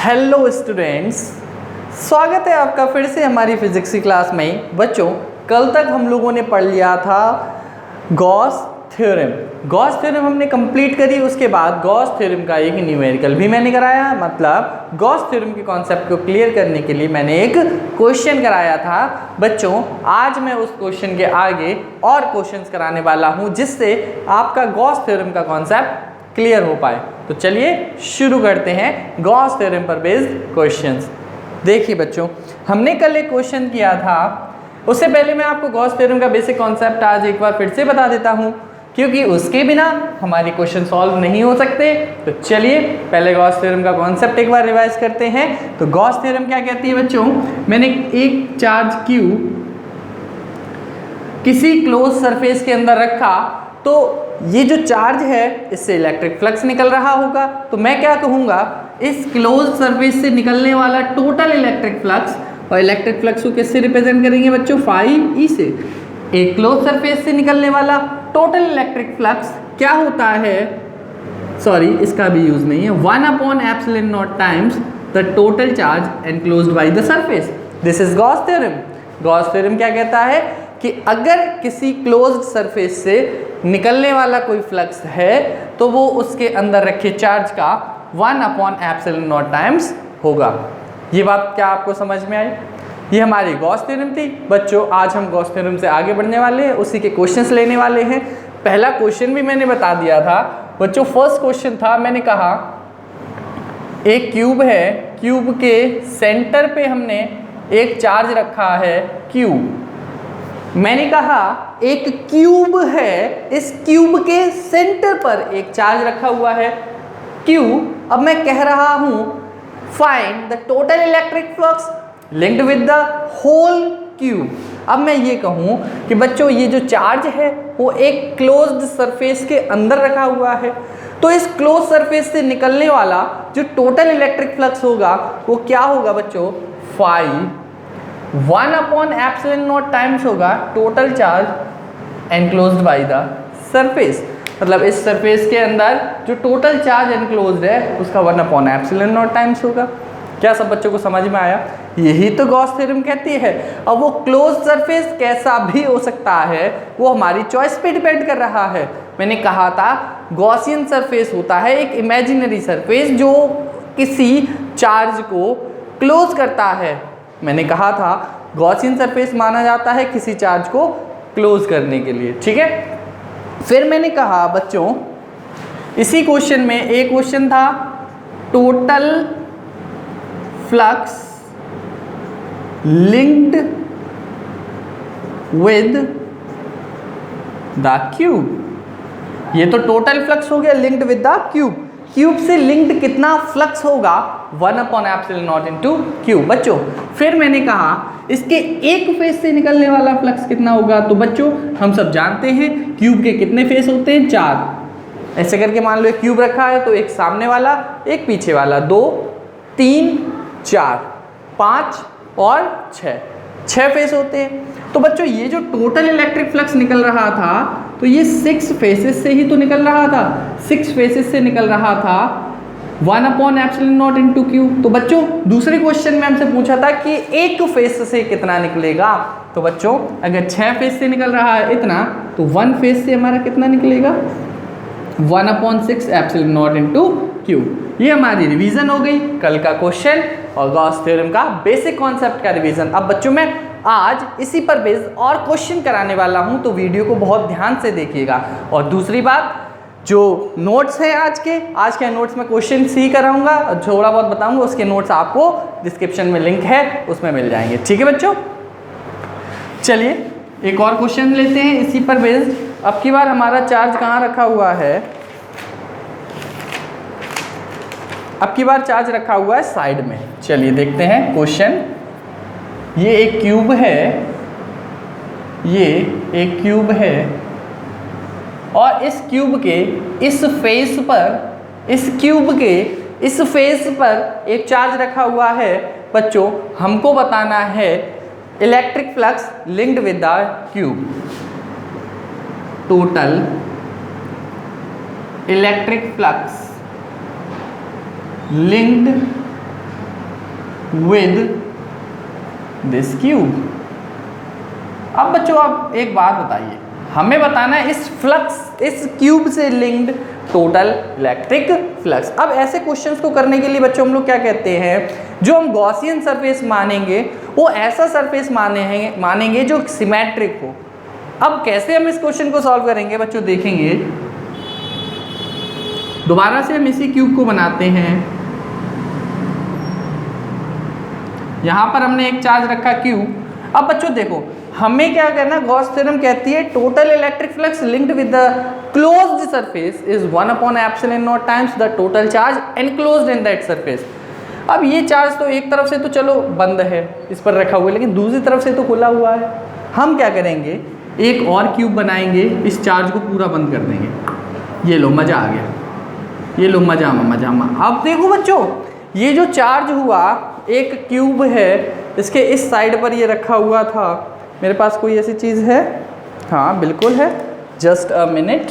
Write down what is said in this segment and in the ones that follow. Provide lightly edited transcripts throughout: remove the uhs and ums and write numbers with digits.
Hello students, स्वागत है आपका फिर से हमारी फिजिक्स की क्लास में। बच्चों, कल तक हम लोगों ने पढ़ लिया था गॉस थ्योरम। गॉस थ्योरम हमने कंप्लीट करी। उसके बाद गॉस थ्योरम का एक न्यूमेरिकल भी मैंने कराया। मतलब गॉस थ्योरम के कॉन्सेप्ट को क्लियर करने के लिए मैंने एक क्वेश्चन कराया था। बच्चों, आज मैं उस क्वेश्चन के आगे और क्वेश्चंस कराने वाला हूँ जिससे आपका गॉस थ्योरम का कॉन्सेप्ट क्लियर हो पाए। तो चलिए शुरू करते हैं गॉस थ्योरम पर बेस्ड क्वेश्चंस। देखिए बच्चों, हमने कल एक क्वेश्चन किया था। उससे पहले मैं आपको गॉस थ्योरम का बेसिक कॉन्सेप्ट आज एक बार फिर से बता देता हूं, क्योंकि उसके बिना हमारे क्वेश्चन सॉल्व नहीं हो सकते। तो चलिए पहले गॉस थ्योरम का कॉन्सेप्ट एक बार रिवाइज करते हैं। तो गॉस थ्योरम क्या कहती है बच्चों? मैंने एक चार्ज Q किसी क्लोज सरफेस के अंदर रखा, तो ये जो चार्ज है इससे इलेक्ट्रिक फ्लक्स निकल रहा होगा। तो मैं क्या कहूँगा, इस क्लोज सरफेस से निकलने वाला टोटल इलेक्ट्रिक फ्लक्स, और इलेक्ट्रिक फ्लक्स को किससे रिप्रेजेंट करेंगे बच्चों? फाई ई से। एक क्लोज सरफेस से निकलने वाला टोटल इलेक्ट्रिक फ्लक्स क्या होता है? सॉरी, इसका भी यूज नहीं है। 1/ε0 times the total charge enclosed by the surface. This is Gauss theorem. Gauss theorem क्या कहता है कि अगर किसी क्लोज्ड सरफेस से निकलने वाला कोई फ्लक्स है तो वो उसके अंदर रखे चार्ज का 1/ε0 टाइम्स होगा। ये बात क्या आपको समझ में आई? ये हमारी गॉस थ्योरम थी। बच्चों, आज हम गॉस थ्योरम से आगे बढ़ने वाले हैं, उसी के क्वेश्चंस लेने वाले हैं। पहला क्वेश्चन भी मैंने बता दिया था बच्चों। फर्स्ट क्वेश्चन था, मैंने कहा एक क्यूब है, क्यूब के सेंटर पे हमने एक चार्ज रखा है Q। मैंने कहा एक क्यूब है, इस क्यूब के सेंटर पर एक चार्ज रखा हुआ है Q। अब मैं कह रहा हूं find the total electric flux linked with the whole cube. अब मैं ये कहूं कि बच्चों, ये जो चार्ज है वो एक क्लोज्ड सरफेस के अंदर रखा हुआ है, तो इस क्लोज सरफेस से निकलने वाला जो टोटल इलेक्ट्रिक फ्लक्स होगा वो क्या होगा बच्चों? फाई 1/ε0 टाइम्स होगा total charge enclosed by the surface. मतलब इस सरफेस के अंदर जो टोटल चार्ज एनक्लोज्ड है उसका 1/ε0 टाइम्स होगा। क्या सब बच्चों को समझ में आया? यही तो गॉस थ्योरम कहती है। अब वो क्लोज सरफेस कैसा भी हो सकता है, वो हमारी चॉइस पे डिपेंड कर रहा है। मैंने कहा था गॉसियन सरफेस होता है एक इमेजिनरी सरफेस जो किसी चार्ज को क्लोज करता है। मैंने कहा था गॉसियन सरफेस माना जाता है किसी चार्ज को क्लोज करने के लिए, ठीक है। फिर मैंने कहा बच्चों, इसी क्वेश्चन में एक क्वेश्चन था total flux linked with the cube. ये तो टोटल फ्लक्स हो गया linked with the cube. Cube से लिंक्ड कितना फ्लक्स होगा? 1/ε0 इंटू क्यूब। बच्चों, फिर मैंने कहा इसके एक फेस से निकलने वाला फ्लक्स कितना होगा? तो बच्चों, हम सब जानते हैं क्यूब के कितने फेस होते हैं? 4। ऐसे करके मान लो एक क्यूब रखा है तो एक सामने वाला, एक पीछे वाला, 2 3 4 5 और 6 फेस होते हैं। तो बच्चों, ये जो टोटल इलेक्ट्रिक फ्लक्स निकल रहा था तो ये 6 फेसेस से ही तो निकल रहा था। 6 फेसेस से निकल रहा था 1/ε0 इंटू क्यूब। तो बच्चों, दूसरे क्वेश्चन में हमसे पूछा था कि एक फेस से कितना निकलेगा। तो बच्चों, अगर 6 फेस से निकल रहा है इतना, तो 1 फेस से हमारा कितना निकलेगा? 1/6ε0 इंटू क्यूब। ये हमारी रिवीजन हो गई कल का क्वेश्चन और गॉस थ्योरम का बेसिक कॉन्सेप्ट का रिवीजन। अब बच्चों, मैं आज इसी पर बेस्ड और क्वेश्चन कराने वाला हूं, तो वीडियो को बहुत ध्यान से देखिएगा। और दूसरी बात, जो नोट्स हैं आज के नोट्स में क्वेश्चन ही कराऊंगा और थोड़ा बहुत बताऊंगा, उसके नोट्स आपको डिस्क्रिप्शन में लिंक है उसमें मिल जाएंगे, ठीक है बच्चों। चलिए एक और क्वेश्चन लेते हैं इसी पर बेस्ड। अब की बार हमारा चार्ज कहाँ रखा हुआ है? अब की बार चार्ज रखा हुआ है साइड में। चलिए देखते हैं क्वेश्चन। ये एक क्यूब है, ये एक क्यूब है और इस क्यूब के इस फेस पर, इस क्यूब के इस फेस पर एक चार्ज रखा हुआ है। बच्चों, हमको बताना है electric flux linked with the cube. Total electric flux linked with this cube. अब बच्चों आप एक बात बताइए, हमें बताना है इस फ्लक्स, इस क्यूब से लिंक्ड टोटल इलेक्ट्रिक फ्लक्स। अब ऐसे क्वेश्चंस को करने के लिए बच्चों हम लोग क्या कहते हैं, जो हम गॉसियन सरफेस मानेंगे वो ऐसा सरफेस मानेंगे जो सिमेट्रिक हो। अब कैसे हम इस क्वेश्चन को सॉल्व करेंगे बच्चों, देखेंगे। दोबारा से हम इसी क्यूब को बनाते हैं। यहां पर हमने एक चार्ज रखा Q। अब बच्चों देखो, हमें क्या करना, गॉस थ्योरम कहती है total electric flux linked with the closed surface is 1/ε0 times the total charge enclosed in that surface. अब ये चार्ज तो एक तरफ से तो चलो बंद है, इस पर रखा हुआ है, लेकिन दूसरी तरफ से तो खुला हुआ है। हम क्या करेंगे, एक और क्यूब बनाएंगे, इस चार्ज को पूरा बंद कर देंगे। ये लो, मजा आ गया, ये लो, मजामा। अब देखो बच्चों, ये जो चार्ज हुआ, एक क्यूब है, इसके इस साइड पर ये रखा हुआ था। मेरे पास कोई ऐसी चीज़ है? हाँ बिल्कुल है, जस्ट अ मिनट,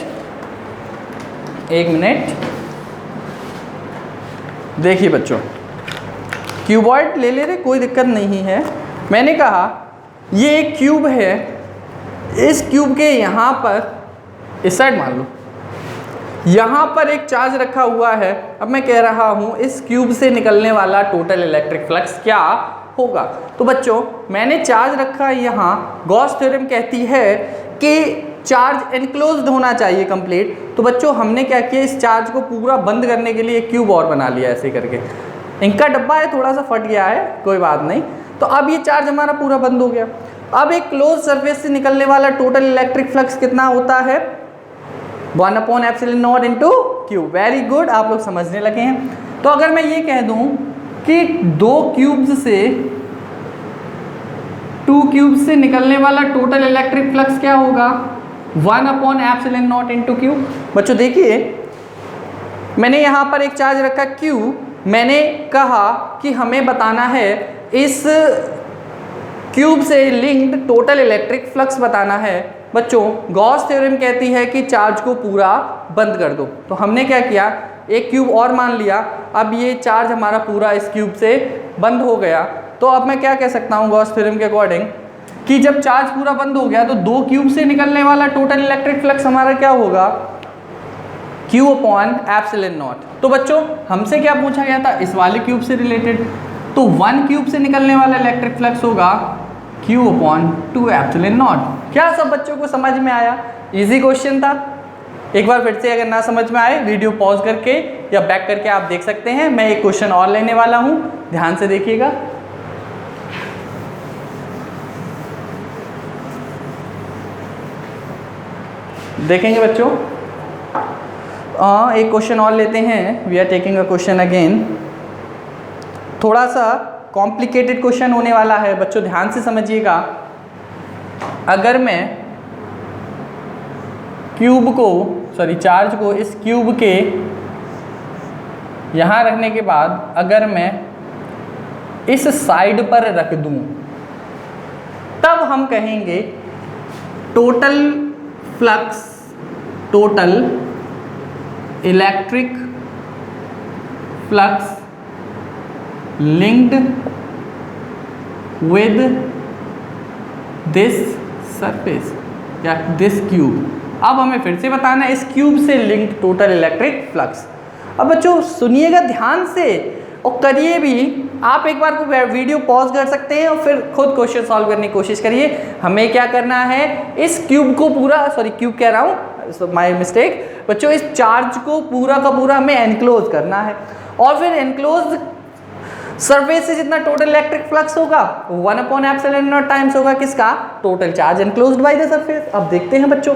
एक मिनट। देखिए बच्चों, क्यूबॉइड ले ले रहे, कोई दिक्कत नहीं है। मैंने कहा ये एक क्यूब है, इस क्यूब के यहाँ पर इस साइड मान लो, यहाँ पर एक चार्ज रखा हुआ है। अब मैं कह रहा हूँ इस क्यूब से निकलने वाला टोटल इलेक्ट्रिक फ्लक्स क्या होगा। तो बच्चों मैंने चार्ज रखा है यहाँ, गॉस थ्योरम कहती है कि चार्ज एनक्लोज्ड होना चाहिए कंप्लीट। तो बच्चों हमने क्या किया, इस चार्ज को पूरा बंद करने के लिए एक क्यूब और बना लिया ऐसे करके। इनका डब्बा है, थोड़ा सा फट गया है, कोई बात नहीं। तो अब ये चार्ज हमारा पूरा बंद हो गया। अब एक क्लोज सरफेस से निकलने वाला टोटल इलेक्ट्रिक फ्लक्स कितना होता है, 1/ε0 इंटू क्यूब। वेरी गुड, आप लोग समझने लगे हैं। तो अगर मैं ये कह दूं कि दो क्यूब्स से, 2 क्यूब्स से निकलने वाला टोटल इलेक्ट्रिक फ्लक्स क्या होगा, 1/ε0 इंटू क्यूब। बच्चों देखिए, मैंने यहाँ पर एक चार्ज रखा Q। मैंने कहा कि हमें बताना है इस क्यूब से लिंक्ड टोटल इलेक्ट्रिक फ्लक्स बताना है। बच्चों गॉस थ्योरम कहती है कि चार्ज को पूरा बंद कर दो। तो हमने क्या किया, एक क्यूब और मान लिया। अब ये चार्ज हमारा पूरा इस क्यूब से बंद हो गया। तो अब मैं क्या कह सकता हूँ गॉस थ्योरम के अकॉर्डिंग, कि जब चार्ज पूरा बंद हो गया तो 2 क्यूब से निकलने वाला टोटल इलेक्ट्रिक फ्लक्स हमारा क्या होगा, Q/ε0। तो बच्चों हमसे क्या पूछा गया था, इस वाले क्यूब से रिलेटेड। तो 1 क्यूब से निकलने वाला इलेक्ट्रिक फ्लक्स होगा Q/2ε0। क्या सब बच्चों को समझ में आया? इजी क्वेश्चन था। एक बार फिर से अगर ना समझ में आए, वीडियो पॉज करके या बैक करके आप देख सकते हैं। मैं एक क्वेश्चन और लेने वाला हूं, ध्यान से देखिएगा। देखेंगे बच्चों, एक क्वेश्चन और लेते हैं। We are taking a question again. थोड़ा सा कॉम्प्लिकेटेड क्वेश्चन होने वाला है बच्चों, ध्यान से समझिएगा। अगर मैं क्यूब को, सॉरी चार्ज को इस क्यूब के यहाँ रखने के बाद अगर मैं इस साइड पर रख दूं, तब हम कहेंगे total flux, total electric flux linked with this surface या दिस क्यूब। अब हमें फिर से बताना है इस क्यूब से लिंक्ड टोटल इलेक्ट्रिक फ्लक्स। अब बच्चों सुनिएगा ध्यान से और करिए भी। आप एक बार को वीडियो पॉज कर सकते हैं और फिर खुद क्वेश्चन सॉल्व करने की कोशिश करिए। हमें क्या करना है, इस क्यूब को पूरा, सॉरी क्यूब कह रहा हूँ, माय मिस्टेक बच्चों, इस चार्ज को पूरा का पूरा हमें एनक्लोज करना है। और फिर एनक्लोज सरफेस से जितना टोटल इलेक्ट्रिक फ्लक्स होगा 1/ε0 टाइम्स होगा किसका, total charge enclosed by the surface. अब देखते हैं बच्चों,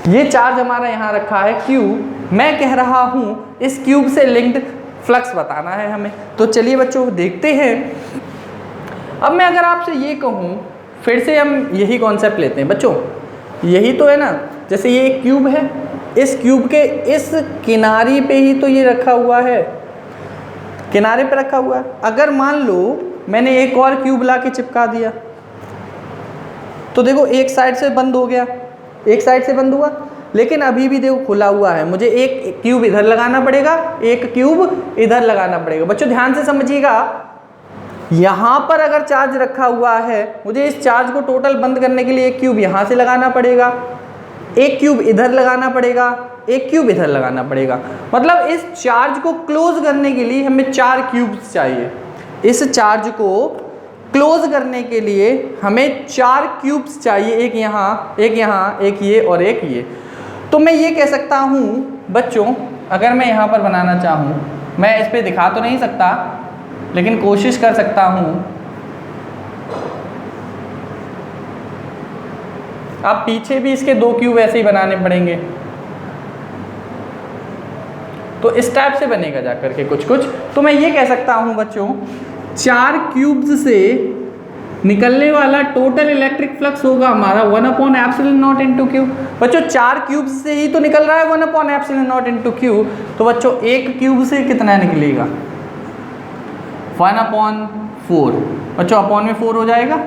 ये चार्ज हमारा यहाँ रखा है Q। मैं कह रहा हूँ इस क्यूब से लिंक्ड फ्लक्स बताना है हमें। तो चलिए बच्चों देखते हैं। अब मैं अगर आपसे ये कहूँ, फिर से हम यही कॉन्सेप्ट लेते हैं बच्चों, यही तो है ना। जैसे ये एक क्यूब है, इस क्यूब के इस किनारे पे ही तो ये रखा हुआ है, किनारे पे रखा हुआ है। अगर मान लो मैंने एक और क्यूब ला के चिपका दिया, तो देखो एक साइड से बंद हो गया, एक साइड से बंद हुआ, लेकिन अभी भी देखो खुला हुआ है। मुझे एक क्यूब इधर लगाना पड़ेगा, एक क्यूब इधर लगाना पड़ेगा। बच्चों ध्यान से समझिएगा, यहाँ पर अगर चार्ज रखा हुआ है, मुझे इस चार्ज को टोटल बंद करने के लिए एक क्यूब यहाँ से लगाना पड़ेगा, एक क्यूब इधर लगाना पड़ेगा, एक क्यूब इधर लगाना पड़ेगा। मतलब इस चार्ज को क्लोज करने के लिए हमें 4 क्यूब्स चाहिए। इस चार्ज को क्लोज करने के लिए हमें 4 क्यूब्स चाहिए, एक यहाँ, एक यहाँ, एक ये और एक ये। तो मैं ये कह सकता हूँ बच्चों, अगर मैं यहाँ पर बनाना चाहूँ, मैं इस पर दिखा तो नहीं सकता लेकिन कोशिश कर सकता हूँ। अब पीछे भी इसके 2 क्यूब ऐसे ही बनाने पड़ेंगे, तो इस टाइप से बनेगा जा करके कुछ। तो मैं ये कह सकता हूँ बच्चों, 4 क्यूब्स से निकलने वाला टोटल इलेक्ट्रिक फ्लक्स होगा हमारा 1/ε0 इंटू क्यू। बच्चों 4 क्यूब्स से ही तो निकल रहा है 1/ε0 इंटू क्यू, तो बच्चों एक क्यूब से कितना निकलेगा 1/4। बच्चों अपॉन में 4 हो जाएगा,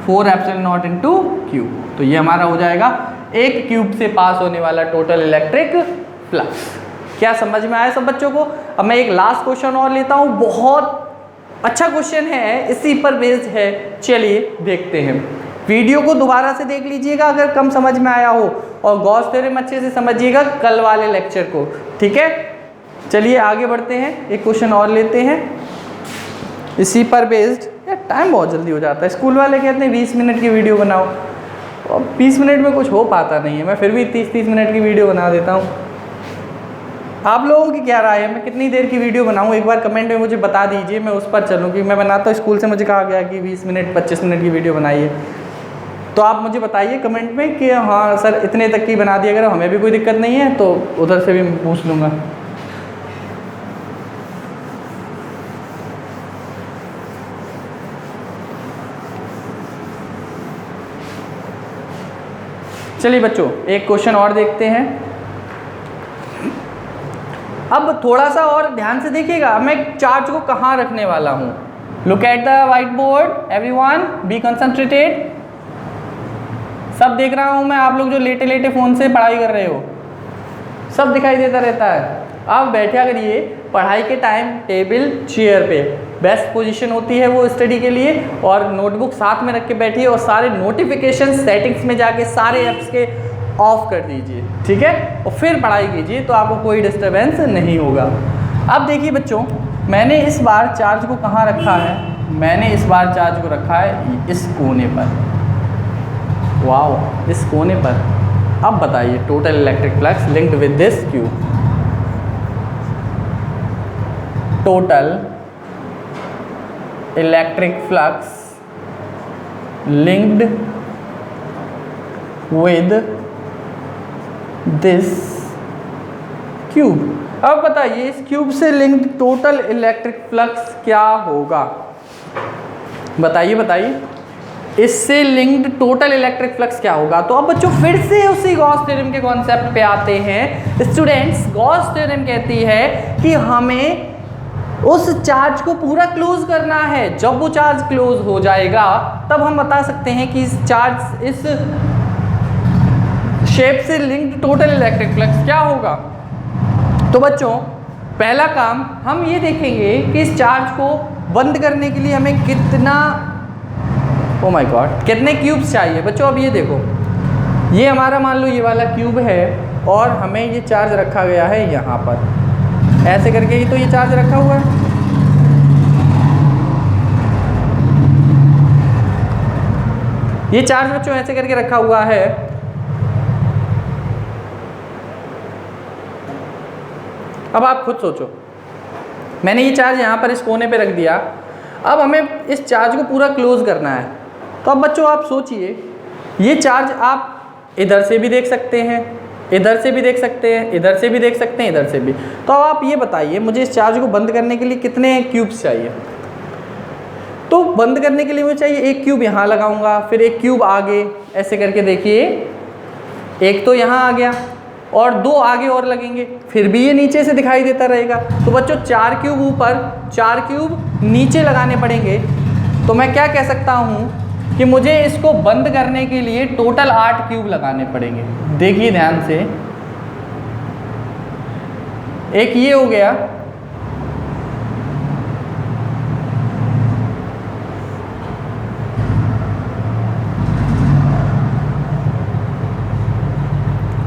4/ε0 इंटू क्यू। तो ये हमारा हो जाएगा एक क्यूब से पास होने वाला टोटल इलेक्ट्रिक फ्लक्स। क्या समझ में आया सब बच्चों को? अब मैं एक लास्ट क्वेश्चन और लेता हूँ, बहुत अच्छा क्वेश्चन है, इसी पर बेस्ड है। चलिए देखते हैं। वीडियो को दोबारा से देख लीजिएगा अगर कम समझ में आया हो, और गॉस थ्योरम अच्छे से समझिएगा कल वाले लेक्चर को, ठीक है। चलिए आगे बढ़ते हैं, एक क्वेश्चन और लेते हैं इसी पर बेस्ड। यार टाइम बहुत जल्दी हो जाता है, स्कूल वाले कहते हैं 20 मिनट की वीडियो बनाओ, और 20 मिनट में कुछ हो पाता नहीं है। मैं फिर भी 30-30 मिनट की वीडियो बना देता हूँ। आप लोगों की क्या राय है, मैं कितनी देर की वीडियो बनाऊँ? एक बार कमेंट में मुझे बता दीजिए, मैं उस पर चलूँ। कि मैं बनाता हूँ, स्कूल से मुझे कहा गया कि 20 मिनट 25 मिनट की वीडियो बनाइए, तो आप मुझे बताइए कमेंट में कि हाँ सर इतने तक की बना दिया, अगर हमें भी कोई दिक्कत नहीं है तो उधर से भी पूछ लूँगा। चलिए बच्चों एक क्वेश्चन और देखते हैं। अब थोड़ा सा और ध्यान से देखिएगा, मैं चार्ज को कहाँ रखने वाला हूँ। Look at the white board everyone, be concentrated. सब देख रहा हूँ मैं, आप लोग जो लेटे लेटे फ़ोन से पढ़ाई कर रहे हो, सब दिखाई देता रहता है। आप बैठा करिए पढ़ाई के टाइम टेबल चेयर पे, बेस्ट पोजीशन होती है वो स्टडी के लिए, और नोटबुक साथ में रख के बैठिए और सारे नोटिफिकेशन सेटिंग्स में जाके सारे ऐप्स के ऑफ कर दीजिए, ठीक है, और फिर पढ़ाई कीजिए, तो आपको कोई डिस्टर्बेंस नहीं होगा। अब देखिए बच्चों, मैंने इस बार चार्ज को कहाँ रखा है? मैंने इस बार चार्ज को रखा है इस कोने पर। वाओ, इस कोने पर। अब बताइए total electric flux linked with this Q, total electric flux linked with this cube. अब बताइए इस क्यूब से लिंक्ड टोटल इलेक्ट्रिक फ्लक्स क्या होगा? बताइए बताइए, इससे लिंक्ड टोटल इलेक्ट्रिक फ्लक्स क्या होगा? तो अब बच्चों फिर से उसी गॉस थ्योरम के कॉन्सेप्ट पे आते हैं। स्टूडेंट्स, गॉस थ्योरम कहती है कि हमें उस चार्ज को पूरा क्लोज करना है। जब वो चार्ज क्लोज हो जाएगा तब हम बता सकते हैं कि इस चार्ज, इस शेप से लिंक्ड टोटल इलेक्ट्रिक फ्लक्स क्या होगा। तो बच्चों पहला काम हम ये देखेंगे कि इस चार्ज को बंद करने के लिए हमें कितना, ओ माय गॉड, कितने क्यूब्स चाहिए। बच्चों अब ये देखो, ये हमारा मान लो ये वाला क्यूब है और हमें ये चार्ज रखा गया है यहाँ पर, ऐसे करके ही तो ये चार्ज रखा हुआ है। ये चार्ज बच्चों ऐसे करके रखा हुआ है। अब आप खुद सोचो, मैंने ये चार्ज यहाँ पर इस कोने पे रख दिया, अब हमें इस चार्ज को पूरा क्लोज करना है। तो अब बच्चों आप सोचिए, ये चार्ज आप इधर से भी देख सकते हैं, इधर से भी देख सकते हैं, इधर से भी देख सकते हैं, इधर से भी। तो अब आप ये बताइए मुझे इस चार्ज को बंद करने के लिए कितने क्यूब्स चाहिए? तो बंद करने के लिए मुझे चाहिए एक क्यूब यहाँ लगाऊंगा, फिर एक क्यूब आगे, ऐसे करके देखिए, एक तो यहाँ आ गया और 2 आगे और लगेंगे, फिर भी ये नीचे से दिखाई देता रहेगा। तो बच्चों 4 क्यूब ऊपर, 4 क्यूब नीचे लगाने पड़ेंगे। तो मैं क्या कह सकता हूँ कि मुझे इसको बंद करने के लिए टोटल 8 क्यूब लगाने पड़ेंगे। देखिए ध्यान से, एक ये हो गया,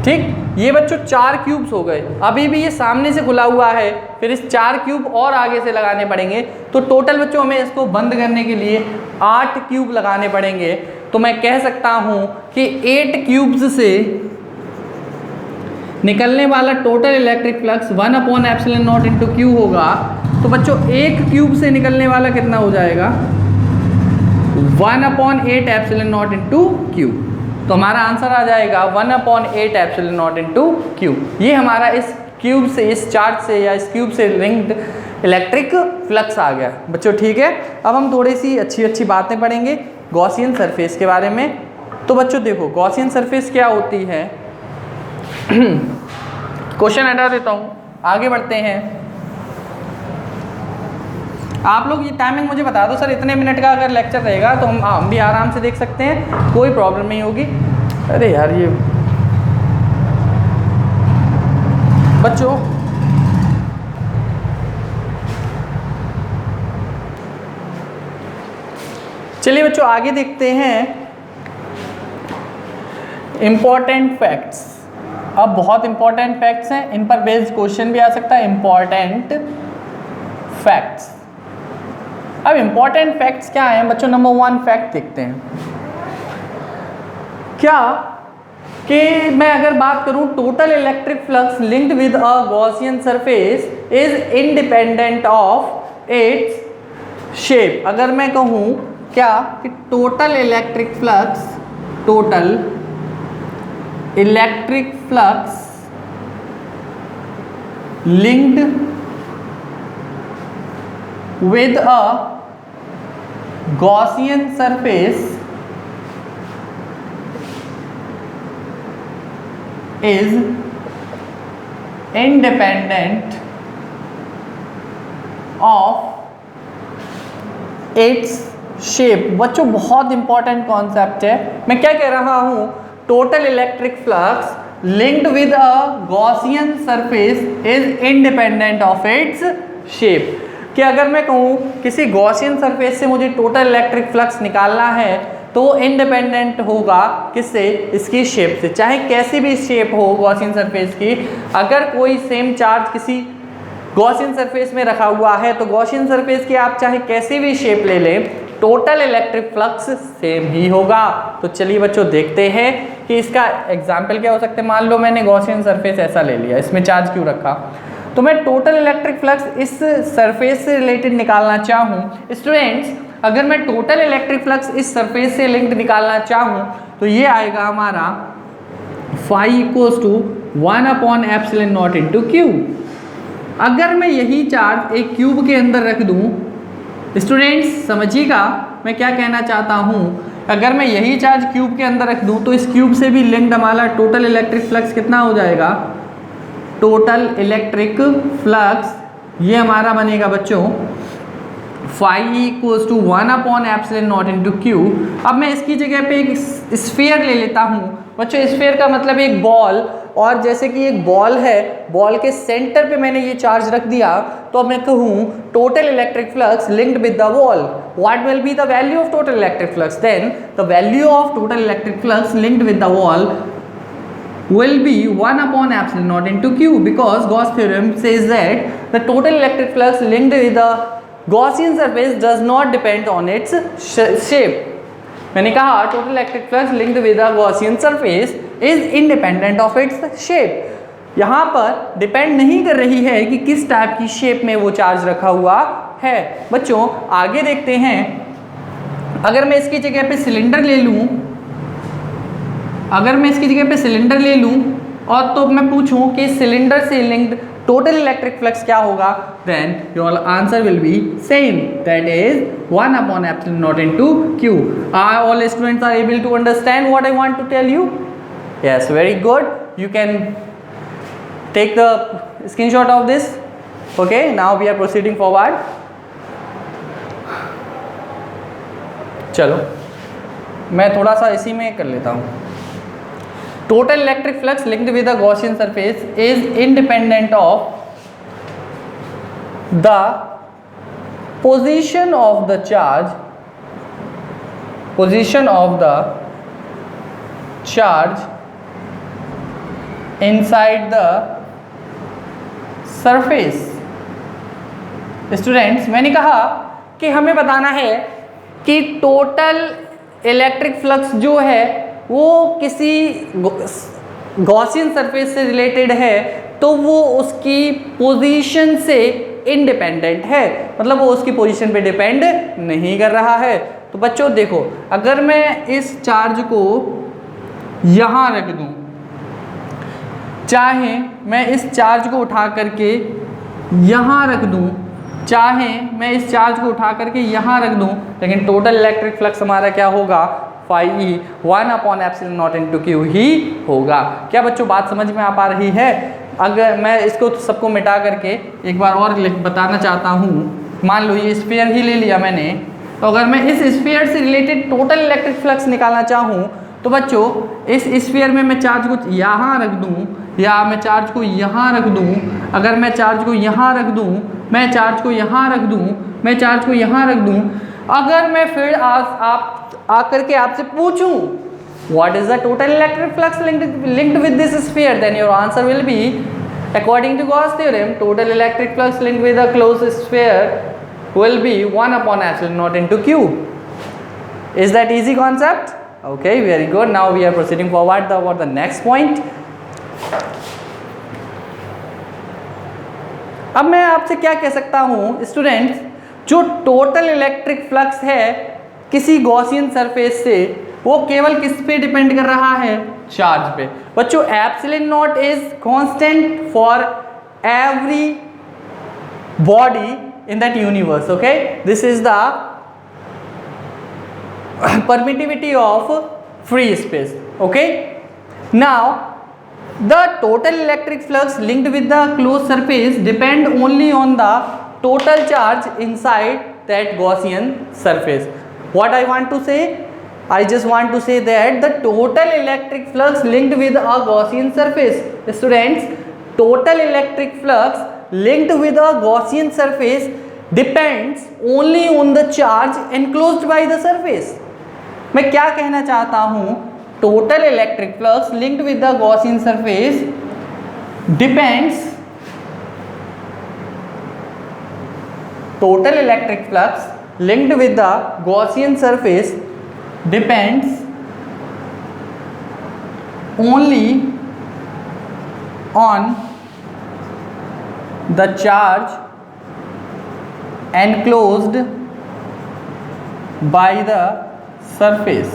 ठीक, ये बच्चों 4 क्यूब्स हो गए। अभी भी ये सामने से खुला हुआ है, फिर इस 4 क्यूब और आगे से लगाने पड़ेंगे, तो टोटल बच्चों हमें इसको बंद करने के लिए 8 क्यूब लगाने पड़ेंगे। तो मैं कह सकता हूं कि 8 क्यूब्स से निकलने वाला total electric flux 1/ε0 into Q होगा। तो बच्चों 1 क्यूब से निकलने वाला कितना हो जाएगा, 1/8ε0 इंटू क्यू। तो हमारा आंसर आ जाएगा 1/8ε0 इंटू क्यू। ये हमारा इस क्यूब से, इस चार्ज से या इस क्यूब से लिंक्ड इलेक्ट्रिक फ्लक्स आ गया बच्चों। ठीक है, अब हम थोड़ी सी अच्छी बातें पढ़ेंगे गॉसियन सरफेस के बारे में। तो बच्चों देखो गॉसियन सरफेस क्या होती है। क्वेश्चन हटा देता हूँ, आगे बढ़ते हैं। आप लोग ये टाइमिंग मुझे बता दो सर, इतने मिनट का अगर लेक्चर रहेगा तो हम भी आराम से देख सकते हैं, कोई प्रॉब्लम नहीं होगी। अरे यार ये बच्चों चलिए बच्चों आगे देखते हैं इंपॉर्टेंट फैक्ट्स। अब बहुत इंपॉर्टेंट फैक्ट्स हैं, इन पर बेस्ड क्वेश्चन भी आ सकता है, इंपॉर्टेंट फैक्ट्स। अब इंपॉर्टेंट फैक्ट्स क्या हैं बच्चों, नंबर 1 फैक्ट देखते हैं। क्या कि मैं अगर बात करूं total electric flux linked with a Gaussian surface is independent of its shape. अगर मैं कहूं क्या कि total electric flux linked with a Gaussian surface is independent of its shape। बच्चों बहुत इंपॉर्टेंट कॉन्सेप्ट है। मैं क्या कह रहा हूं, total electric flux linked with a Gaussian surface is independent of its shape। कि अगर मैं कहूँ किसी गॉसियन सरफेस से मुझे टोटल इलेक्ट्रिक फ्लक्स निकालना है तो वो इंडिपेंडेंट होगा किससे, इसकी शेप से। चाहे कैसी भी शेप हो गॉसियन सरफेस की, अगर कोई सेम चार्ज किसी गॉसियन सरफेस में रखा हुआ है तो गॉसियन सरफेस की आप चाहे कैसी भी शेप ले लें, टोटल इलेक्ट्रिक फ्लक्स सेम ही होगा। तो चलिए बच्चों देखते हैं कि इसका एग्जाम्पल क्या हो सकता है। मान लो मैंने गॉसियन सरफेस ऐसा ले लिया, इसमें चार्ज क्यों रखा, तो मैं टोटल इलेक्ट्रिक फ्लक्स इस सरफेस से रिलेटेड निकालना चाहूँ। स्टूडेंट्स अगर मैं टोटल इलेक्ट्रिक फ्लक्स इस सरफेस से लिंक्ड निकालना चाहूँ तो ये आएगा हमारा phi equals to 1/ε0 into Q. अगर मैं यही चार्ज एक क्यूब के अंदर रख दूँ, स्टूडेंट्स समझिएगा मैं क्या कहना चाहता हूँ, अगर मैं यही चार्ज क्यूब के अंदर रख दूँ तो इस क्यूब से भी लिंक्ड हमारा टोटल इलेक्ट्रिक फ्लक्स कितना हो जाएगा, टोटल इलेक्ट्रिक फ्लक्स ये हमारा बनेगा बच्चों phi equals to 1/ε0 into Q. अब मैं इसकी जगह पे एक स्फीयर ले लेता हूँ बच्चों। स्फीयर का मतलब एक बॉल, और जैसे कि एक बॉल है, बॉल के सेंटर पे मैंने ये चार्ज रख दिया, तो अब मैं कहूँ total electric flux linked with the ball, what will be the value of total electric flux, then the value of total electric flux linked with the ball will be 1/ε0 into q, because Gauss theorem says that the total electric flux linked with the Gaussian surface does not depend on its shape। मैंने कहा total electric flux linked with the Gaussian surface is independent of its shape। यहाँ पर depend नहीं कर रही है कि किस टाइप की शेप में वो चार्ज रखा हुआ है। बच्चों आगे देखते हैं, अगर मैं इसकी जगह पे सिलेंडर ले लूँ, अगर मैं इसकी जगह पे सिलेंडर ले लूँ और तो मैं पूछूं कि सिलेंडर से लिंक्ड टोटल इलेक्ट्रिक फ्लक्स क्या होगा, then your answer will be same, that is 1/ε0 into Q. Are all students are able to understand what I want to tell you? Yes, very good, you can take the screenshot of this. Okay, now we are proceeding forward. चलो मैं थोड़ा सा इसी में कर लेता हूँ। Total electric flux linked with a Gaussian surface is independent of the position of the charge inside the surface। Students, मैंने कहा कि हमें बताना है कि टोटल इलेक्ट्रिक फ्लक्स जो है वो किसी गॉसियन सरफेस से रिलेटेड है तो वो उसकी पोजीशन से इंडिपेंडेंट है, मतलब वो उसकी पोजीशन पे डिपेंड नहीं कर रहा है। तो बच्चों देखो, अगर मैं इस चार्ज को यहाँ रख दूँ, चाहे मैं इस चार्ज को उठा करके यहाँ रख दूँ, चाहे मैं इस चार्ज को उठा करके यहाँ रख दूँ, लेकिन टोटल इलेक्ट्रिक फ्लक्स हमारा क्या होगा, फाई ई 1/ε0 ही होगा। क्या बच्चों बात समझ में आ पा रही है? अगर मैं इसको सबको मिटा करके एक बार और बताना चाहता हूँ, मान लो ये स्फीयर ही ले लिया मैंने, तो अगर मैं इस स्फीयर से रिलेटेड टोटल इलेक्ट्रिक फ्लक्स निकालना चाहूँ तो बच्चों इस स्फीयर में मैं चार्ज को यहाँ रख दूँ या मैं चार्ज को यहाँ रख दूँ, अगर मैं चार्ज को यहाँ रख दूँ, मैं चार्ज को यहाँ रख दूँ, मैं चार्ज को यहाँ रख दूँ, अगर मैं फिर आप आकर के आपसे पूछूं what is the total electric flux linked with this sphere, then your answer will be according to Gauss theorem total electric flux linked with a closed sphere will be 1/ε0 q। Is that easy concept? Okay, very good. Now we are proceeding forward for the next point। अब मैं आपसे क्या कह सकता हूं students, जो total electric flux है किसी गॉसियन सरफेस से वो केवल किस पे डिपेंड कर रहा है, चार्ज पे। बच्चों ε0 is constant for every body in that universe. Okay, this is the permittivity of free space। okay, now the total electric flux linked with the closed surface depend only on the total charge inside that Gaussian surface। what I want to say, I just want to say that the total electric flux linked with a Gaussian surface, students, total electric flux linked with a Gaussian surface depends only on the charge enclosed by the surface। मैं क्या कहना चाहता हूं, total electric flux linked with the Gaussian surface depends, total electric flux linked with the Gaussian surface depends only on the charge enclosed by the surface.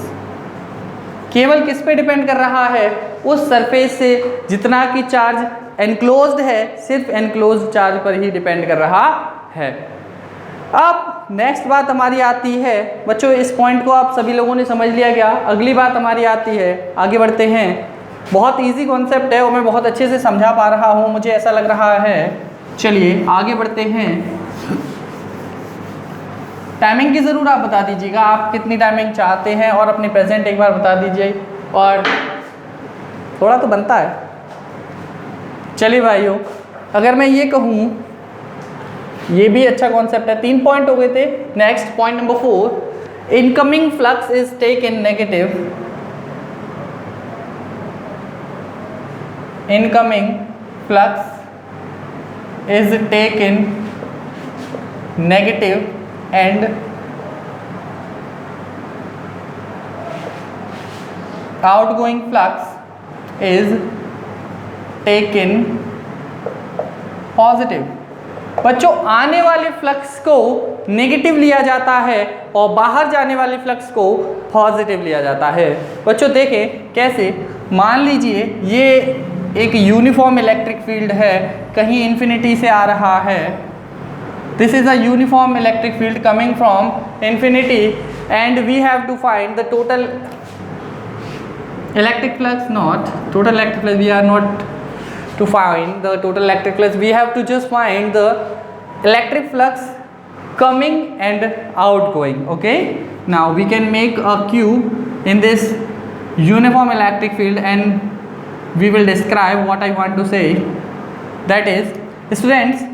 केवल किस पे depend कर रहा है, उस सरफेस से जितना कि चार्ज एनक्लोज्ड है, सिर्फ एनक्लोज्ड चार्ज पर ही डिपेंड कर रहा है। अब नेक्स्ट बात हमारी आती है बच्चों, इस पॉइंट को आप सभी लोगों ने समझ लिया क्या? अगली बात हमारी आती है, आगे बढ़ते हैं। बहुत इजी कॉन्सेप्ट है और मैं बहुत अच्छे से समझा पा रहा हूँ, मुझे ऐसा लग रहा है। चलिए आगे बढ़ते हैं। टाइमिंग की ज़रूर आप बता दीजिएगा, आप कितनी टाइमिंग चाहते हैं और अपनी प्रेजेंट एक बार बता दीजिए, और थोड़ा तो बनता है। चलिए भाइयों, अगर मैं ये कहूँ, ये भी अच्छा कॉन्सेप्ट है। 3 पॉइंट हो गए थे। Next point number 4, incoming flux is taken negative, incoming flux is taken negative and outgoing flux is taken positive। बच्चों आने वाले फ्लक्स को नेगेटिव लिया जाता है और बाहर जाने वाले फ्लक्स को पॉजिटिव लिया जाता है। बच्चों देखें कैसे, मान लीजिए ये एक यूनिफॉर्म इलेक्ट्रिक फील्ड है, कहीं इन्फिनिटी से आ रहा है। This is a uniform electric field coming from infinity and we have to find the total electric flux, not total electric flux, we are not to find the total electric flux, we have to just find the electric flux coming and outgoing। okay, now we can make a cube in this uniform electric field and we will describe what I want to say, that is students,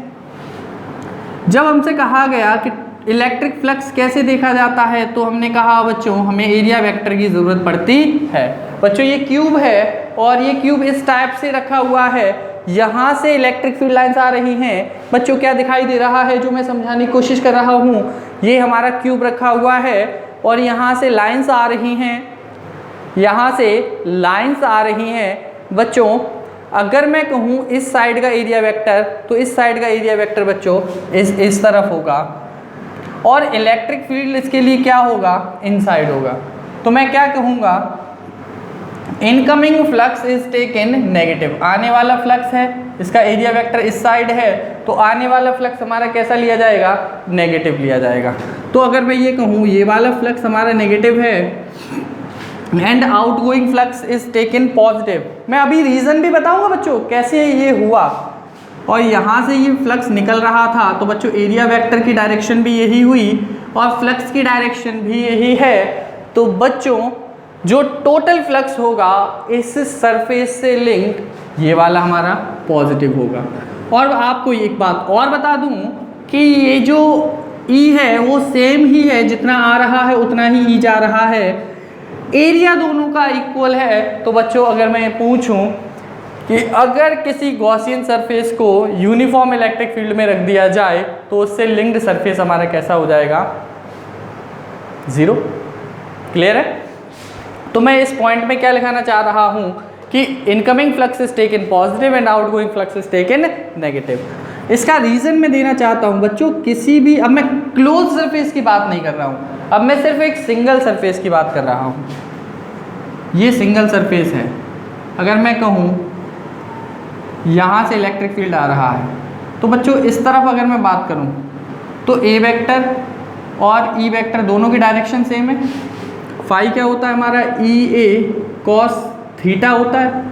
जब हमसे कहा गया कि electric flux कैसे देखा जाता है तो हमने कहा बच्चों हमें एरिया वेक्टर की ज़रूरत पड़ती है। बच्चों ये क्यूब है और ये क्यूब इस टाइप से रखा हुआ है, यहाँ से इलेक्ट्रिक फील्ड लाइंस आ रही हैं। बच्चों क्या दिखाई दे रहा है जो मैं समझाने की कोशिश कर रहा हूँ, ये हमारा क्यूब रखा हुआ है और यहाँ से लाइंस आ रही हैं, यहाँ से लाइंस आ रही हैं। बच्चों अगर मैं कहूँ इस साइड का एरिया वेक्टर, तो इस साइड का एरिया वेक्टर बच्चों इस तरफ होगा और इलेक्ट्रिक फील्ड इसके लिए क्या होगा, इनसाइड होगा। तो मैं क्या कहूँगा, incoming flux is taken negative. आने वाला फ्लक्स है, इसका एरिया वेक्टर इस साइड है, तो आने वाला फ्लक्स हमारा कैसा लिया जाएगा, नेगेटिव लिया जाएगा। तो अगर मैं ये कहूँ ये वाला फ्लक्स हमारा नेगेटिव है and outgoing flux is taken positive. मैं अभी रीज़न भी बताऊंगा बच्चों कैसे ये हुआ। और यहाँ से ये फ्लक्स निकल रहा था, तो बच्चों एरिया वेक्टर की डायरेक्शन भी यही हुई और फ्लक्स की डायरेक्शन भी यही है। तो बच्चों जो टोटल फ्लक्स होगा इस सरफेस से लिंक्ड ये वाला हमारा पॉजिटिव होगा। और आपको एक बात और बता दूं कि ये जो E है वो सेम ही है, जितना आ रहा है उतना ही E जा रहा है, एरिया दोनों का इक्वल है। तो बच्चों अगर मैं पूछूं कि अगर किसी गॉसियन सरफेस को यूनिफॉर्म इलेक्ट्रिक फील्ड में रख दिया जाए तो उससे लिंक्ड सरफेस हमारा कैसा हो जाएगा, जीरो। क्लियर है? तो मैं इस पॉइंट में क्या लिखाना चाह रहा हूं कि incoming flux is taken positive and outgoing flux is taken negative. इसका रीजन मैं देना चाहता हूं बच्चों, किसी भी, अब मैं क्लोज सरफेस की बात नहीं कर रहा हूं, अब मैं सिर्फ एक सिंगल सरफेस की बात कर रहा हूं। ये सिंगल सरफेस है, अगर मैं कहूं यहाँ से इलेक्ट्रिक फील्ड आ रहा है, तो बच्चों इस तरफ अगर मैं बात करूं तो ए वेक्टर और ई वेक्टर दोनों की डायरेक्शन सेम है। फाई क्या होता है हमारा, ई ए कॉस थीटा होता है।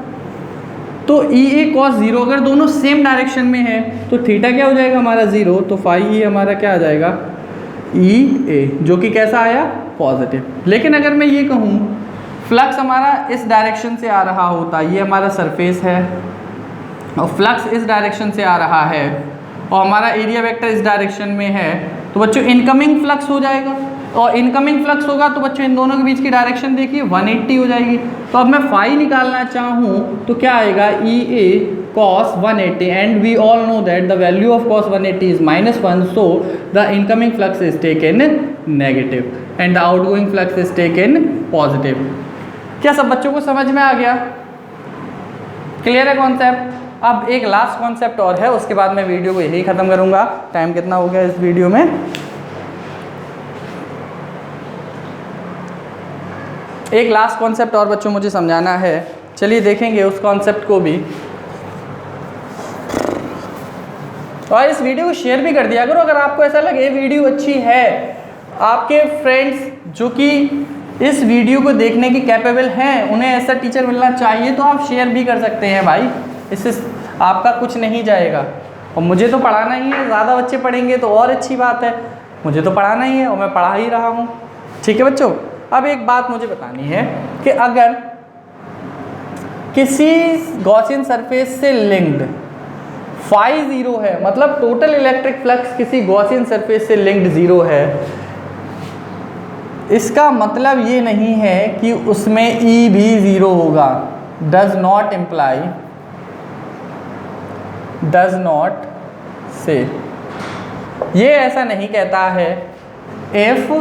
तो ई ए कॉस जीरो अगर दोनों सेम डायरेक्शन में है तो थीटा क्या हो जाएगा हमारा जीरो, तो फाई ई हमारा क्या आ जाएगा, ई ए, जो कि कैसा आया, पॉजिटिव। लेकिन अगर मैं ये कहूँ फ्लक्स हमारा इस डायरेक्शन से आ रहा होता, ये हमारा सरफेस है और फ्लक्स इस डायरेक्शन से आ रहा है और हमारा एरिया वेक्टर इस डायरेक्शन में है, तो बच्चों इनकमिंग फ्लक्स हो जाएगा। और इनकमिंग फ्लक्स होगा तो बच्चों इन दोनों के बीच की डायरेक्शन देखिए 180 हो जाएगी। तो अब मैं फाई निकालना चाहूँ तो क्या आएगा, E A cos 180 and we all know that the value of cos 180 is -1, so the incoming flux is taken negative and the outgoing flux is taken positive. क्या सब बच्चों को समझ में आ गया? क्लियर है कॉन्सेप्ट? अब एक लास्ट कॉन्सेप्ट और है, उसके बाद मैं वीडियो को यही ख़त्म करूँगा। टाइम कितना हो गया इस वीडियो में? एक लास्ट कॉन्सेप्ट और बच्चों मुझे समझाना है, चलिए देखेंगे उस कॉन्सेप्ट को भी। और इस वीडियो को शेयर भी कर दिया करो अगर आपको ऐसा लगे वीडियो अच्छी है। आपके फ्रेंड्स जो कि इस वीडियो को देखने की कैपेबल हैं, उन्हें ऐसा टीचर मिलना चाहिए, तो आप शेयर भी कर सकते हैं भाई, इससे आपका कुछ नहीं जाएगा। और मुझे तो पढ़ाना ही है, ज़्यादा बच्चे पढ़ेंगे तो और अच्छी बात है, मुझे तो पढ़ाना ही है और मैं पढ़ा ही रहा हूँ। ठीक है बच्चों, अब एक बात मुझे बतानी है कि अगर किसी गॉसियन सरफेस से लिंक्ड फाई ज़ीरो है, मतलब टोटल इलेक्ट्रिक फ्लक्स किसी गॉसियन सरफेस से लिंक्ड ज़ीरो है, इसका मतलब ये नहीं है कि उसमें ई भी ज़ीरो होगा। Does not imply, does not say, ये ऐसा नहीं कहता है if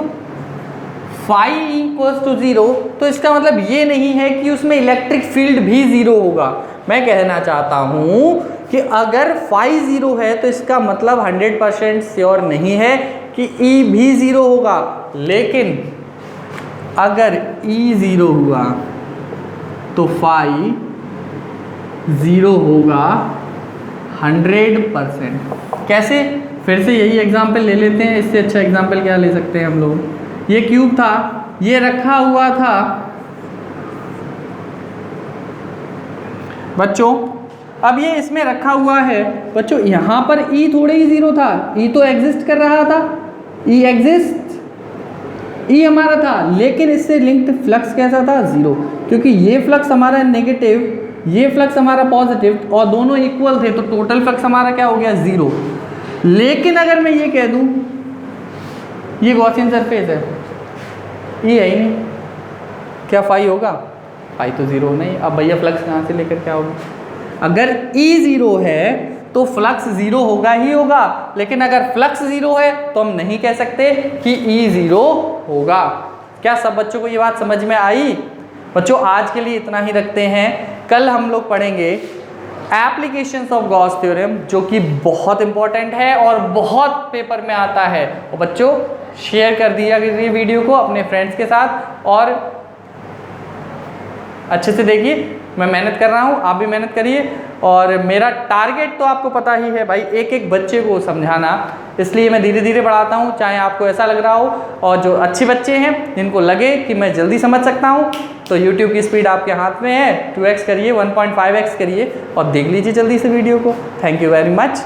phi equals to zero, तो इसका मतलब ये नहीं है कि उसमें इलेक्ट्रिक फील्ड भी ज़ीरो होगा। मैं कहना चाहता हूँ कि अगर फाई ज़ीरो है तो इसका मतलब 100% श्योर नहीं है कि ई भी ज़ीरो होगा, लेकिन अगर ई ज़ीरो हुआ तो फाई ज़ीरो होगा 100%। कैसे? फिर से यही एग्जाम्पल ले लेते हैं, इससे अच्छा एग्जाम्पल क्या ले सकते हैं हम लोग। ये क्यूब था, ये रखा हुआ था बच्चों, अब ये इसमें रखा हुआ है बच्चों, यहाँ पर ई थोड़े ही ज़ीरो था, ई तो एग्जिस्ट कर रहा था, ई एग्जिस्ट, ई हमारा था, लेकिन इससे लिंक्ड फ्लक्स कैसा था, ज़ीरो, क्योंकि ये फ्लक्स हमारा नेगेटिव, ये फ्लक्स हमारा पॉजिटिव और दोनों इक्वल थे, तो टोटल फ्लक्स हमारा क्या हो गया, ज़ीरो। लेकिन अगर मैं ये कह दूं ये गॉसियन सरफेस है, ये है ही नहीं, क्या फाई होगा, पाई तो ज़ीरो होना ही। अब भैया फ्लक्स कहाँ से लेकर क्या होगा? अगर E ज़ीरो है तो फ्लक्स ज़ीरो होगा ही होगा, लेकिन अगर फ्लक्स ज़ीरो है तो हम नहीं कह सकते कि E ज़ीरो होगा। क्या सब बच्चों को ये बात समझ में आई? बच्चों आज के लिए इतना ही रखते हैं। कल हम लोग पढ़ेंगे एप्लीकेशंस ऑफ गॉस थ्योरम, जो कि बहुत इंपॉर्टेंट है और बहुत पेपर में आता है। और बच्चों शेयर कर दिया कीजिए वीडियो को अपने फ्रेंड्स के साथ और अच्छे से देखिए। मैं मेहनत कर रहा हूँ, आप भी मेहनत करिए। और मेरा टारगेट तो आपको पता ही है भाई, एक एक बच्चे को समझाना, इसलिए मैं धीरे धीरे बढ़ाता हूँ, चाहे आपको ऐसा लग रहा हो। और जो अच्छे बच्चे हैं जिनको लगे कि मैं जल्दी समझ सकता हूँ, तो YouTube की स्पीड आपके हाथ में है, 2x करिए, 1.5x करिए और देख लीजिए जल्दी से वीडियो को। Thank you very much.